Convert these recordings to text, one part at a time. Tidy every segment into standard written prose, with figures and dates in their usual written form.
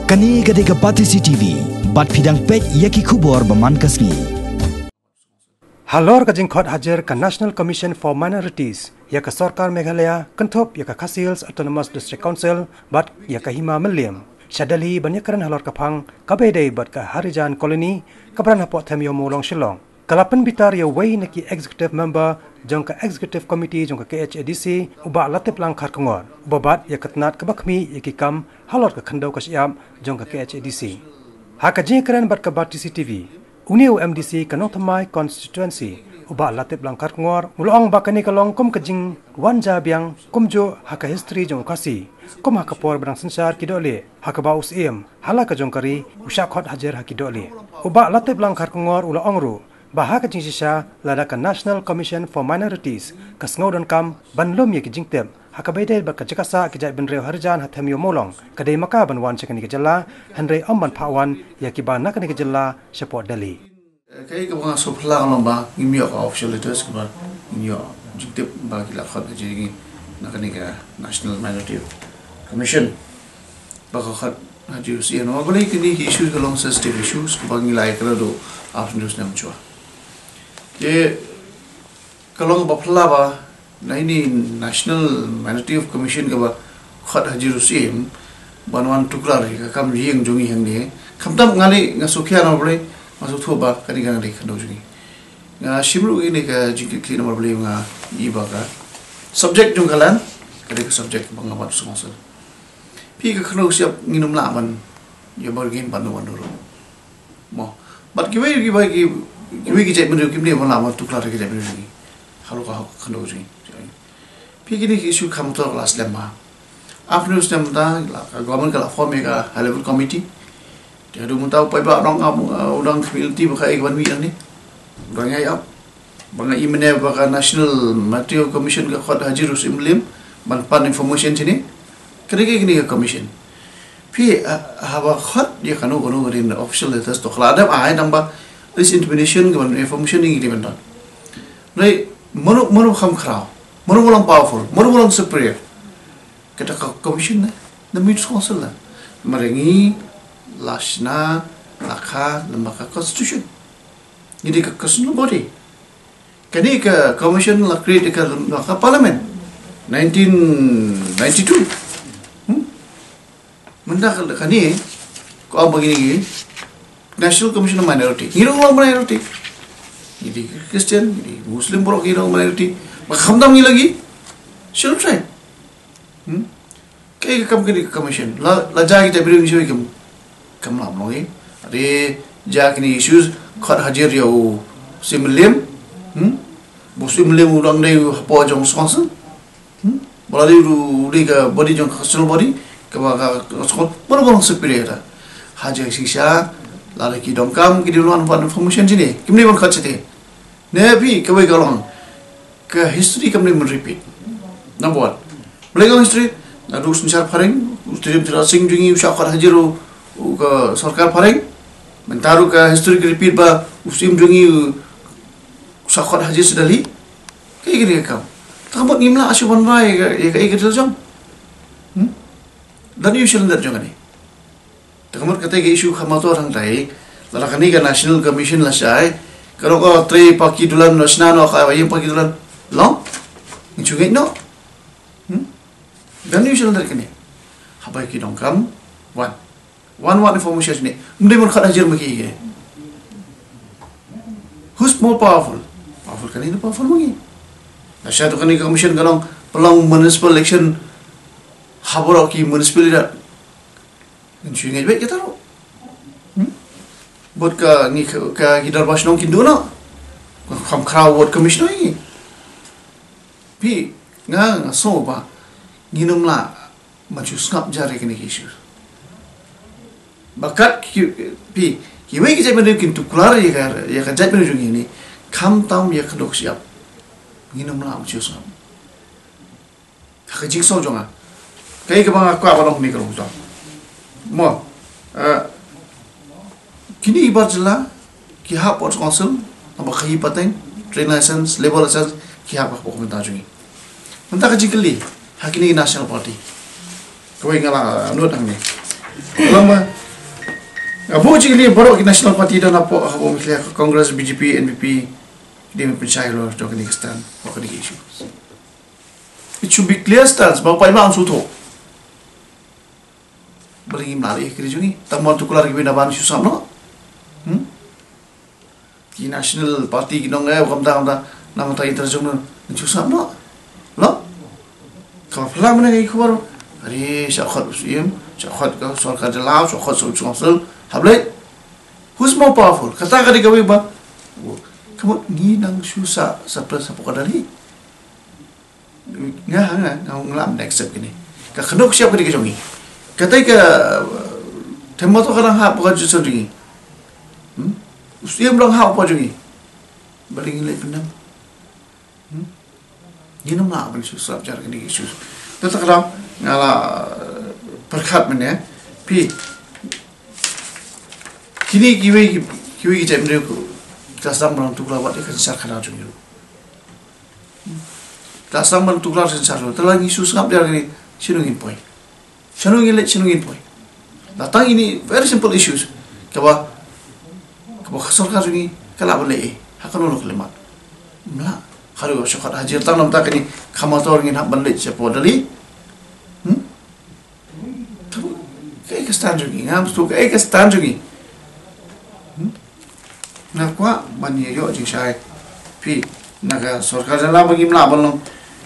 Kani gade ka Patisi TV, bat pidang pet yaki kubor baman kasni. Halor ka jing Khot Hajir ka National Commission for Minorities, ya ka Sarkar Meghalaya, Kantop ya ka Khasils Autonomous District Council, bat ya ka Hima Meliam. Syadali banyakaran halor ka phang, kabedai bat ka Harijan Colony, kabran hapot thamyo molong Shillong. Kalapan bitar ya way na ki executive member jong ka executive committee jong ka KHADC uba Latiplang Kharkongor ubabat ya katnat ka bakmi ya ki kam halor ka khandau ka siam jong ka KHADC ha ka jingkran bat ka Patisi TV uniu MDC kanong thamai constituency uba Latiplang Kharkongor mulong bakani kalong kum ka jing wanja biang kumjo ha ka history jong kasi kum ha ka por brang sansar ki dole ha ka baus hala ka jong kari usha Khot Hajir ha ki dole uba Latiplang Kharkongor ula ongru Bahaka jingsisha ladaka National Commission for Minorities kasngau dan kam banlum ye kijingtem hakabede ba kajakasa kijai benreu harjan hathamyo molong kadai maka banwan chakani kejala hanrei amban phawan ya kiba nakani kejala support dali kai ka bang sopla lomba ngimyo official letters ka ngimyo jingtep ba kila Khot Hajir nakani ka National Minority Commission ba Khot Hajir si no boleh kini issues along sensitive issues ka ngilai kala do afternoons nam chua ye kalau bapla ba na ini National Minority of Commission ka ba Khot Hajir usim banwan tukla ri ka kam yeng jongi hang ni khamtam ngali nga sokya na bole masuk thu ba kani gang ri khando jongi nga shimru ini ka jikki clean number bole nga iba ka subject jong kalan kade ka subject bangabat songsa pi ka khano siap nginum la man ye bargain banwan ro mo but kiwe kiwi kijai menurut kimni mana amat tukar kijai menurut ni, kalau kau kena uji. Pergi ni isu kamu tu kelas lama. After news lama dah, government kalau form eka high level committee. Dia ada muntah upaya orang kamu orang community bukan ekwan wiang ni. Orang yang bangai email bukan National Minority Commission ke Khot Hajir usim lim, ban information sini. Kerja ni ke commission. Pi hawa Khot dia kanu rin official letters tu. Kalau ada ayat nambah this intimidation given information ini given done. Right, manu kham khrao, manu ulang powerful, manu ulang superior. Kita commission na meets council na. Maringi lashna lakha lembaga constitution. Jadi ke constitutional body. Kini ke commission la create ke lembaga parliament 1992. Mendak kani ko ang begini National Commission of Minority. Hirong orang minority. Jadi Christian, jadi Muslim borok hirong minority. Makhamdam ni lagi. Shalom say. Kaya kam kini commission. La jagi tapi ni siapa kam lam logi. Ada jagi ni issues Khot Hajir yau simlim. Muslim orang ni apa jong sponsor. Bola dia ke body jong constitutional body. Kebaka skot. Mana superior. Hajir sisa. Lalu kita dongkam kita duluan buat information sini. Kami pun kacau ni. Nabi kawai galong ke history kami merepeat. Nampak. Belajar history. Lalu semisal paring. Ustim terasing jungi usah Khot Hajir ke sarkar paring. Mentaru ke history repeat ba ustim jungi usah Khot Hajir sedali. Kayak gini kam. Takut ngimla asupan bai ke ikut terjang. Dan you shall terjang ni. Kamu kata ke isu khamator hang tai, lalu kini ke National Commission lah saya. Kalau kau teri pagi dulan nasional atau ayam pagi dulan, long, ini juga no. Dan ni usul dari kini. Apa yang kita dongkam? One information ni. Mesti pun Khot Hajir maki ke. Who's more powerful? Powerful kini itu powerful maki. Nasional tu kini commission kalau pelang municipal election, habor ki municipal leader. Insyaallah baik kita tahu. Buat ke ni ke kita bahas nong kindu na. Kam crowd buat commissioner ini. Pi ngang so ba nginum la maju skap jari kini isu. Bakat pi kiwe kita benda kintu keluar ya kerja benda juga ini. Kam tam ya kedok siap. Nginum la maju skap. Kerja so jonga. Kayak bang aku apa nong ni kalau tu. Mo, kini ibarat jelah, kiha port council, apa kahi pateng, train license, labor license, kiha apa komentar jungi. Mentah kecil kali, hakini national party. Kau ingatlah, menurut kami. lama abu jili borok national party dan apa abu misalnya Congress BJP NPP dia mempercayai loh Afghanistan apa ni isu it should be clear stance bahawa paimang suto beri melalui kerja ni tamu tu keluar kita ban susah no di national party kita nggak kamda nama tak interjung susah no kalau pelan mana kayak keluar hari syakhat usim syakhat kau sorkan jelas syakhat sul hablay who's more powerful kata kali kau iba kamu ni nang susah sampai kadari nggak ngelam next step gini kenok siapa di kejongi kata ke temu tu kadang hap bukan justru ni usia belum hap apa juga balik nilai pendam ni nama apa susah cara gini susah tu kadang ngala perkat mana pi kini kiwi kita mendek kelas orang tu kalau buat ikan sar kena juga kelas orang tu kalau sar tu telah isu sangat dia ni sinungin point sinungin point datang ini very simple issues kawa sorkar ini kalau boleh akan uluk lemat mula kalau syukur Hajir tang nam tak ni kamator ingin hak balik siapa dali tu kayak kestan juga ngam tu kayak kestan juga nak kuat banyak yo jing syai pi naga sorkar jala bagi mla balong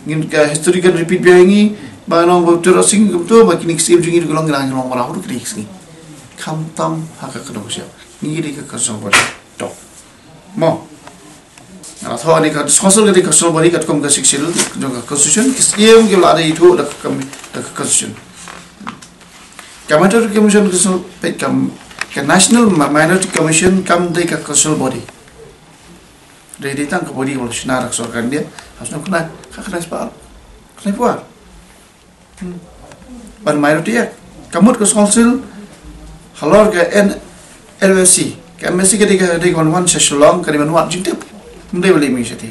ngin ka historical repeat biar ini balong betul asing betul bagi ni sim jing golong ngang long malah ru krik sini kam tam hak ka kedok siap ni di ka kasong body tok mo na thaw ni ka social ka di kasong body ka kom ka siksil jong ka constitution kisiem ke la dei thu da constitution kamator commission ka pet kam ke National Minority Commission kam dei ka constitutional body dei ditang ka body wal shina rak sorkan dia harusnya kena sebab kena buat ban minority ya kamut ka council halor ke LLC ke MSC ke dei kon wan session ka di manwat jingtep ndai beli mi seti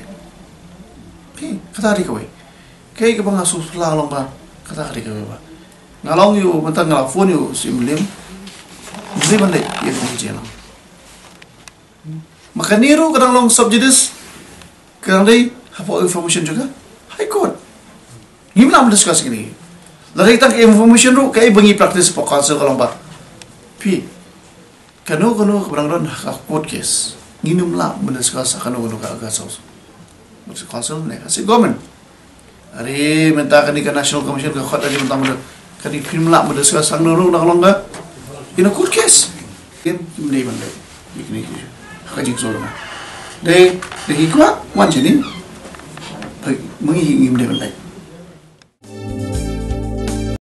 kata di kau kai ka bang asu la long ba kata di kau ba ngalong yu mentang ngalong phone yu simlim mesti balik ya di jalan maka niru kadang long subjudice kadang dai apa information juga high court gimana mendiskus ini lagi tak information ru kai bengi praktis pokal kalau ba pi kanu keberanggan court case nginum lah mendiskus kanu ka saus council ne kasi government hari minta kan di national commission ke Khot aja mentang kan di film lah mendiskus sang nuru nak long ga in a court case kan mendai bandai ini kajing solo na de kuat wan sini mengi mendai bandai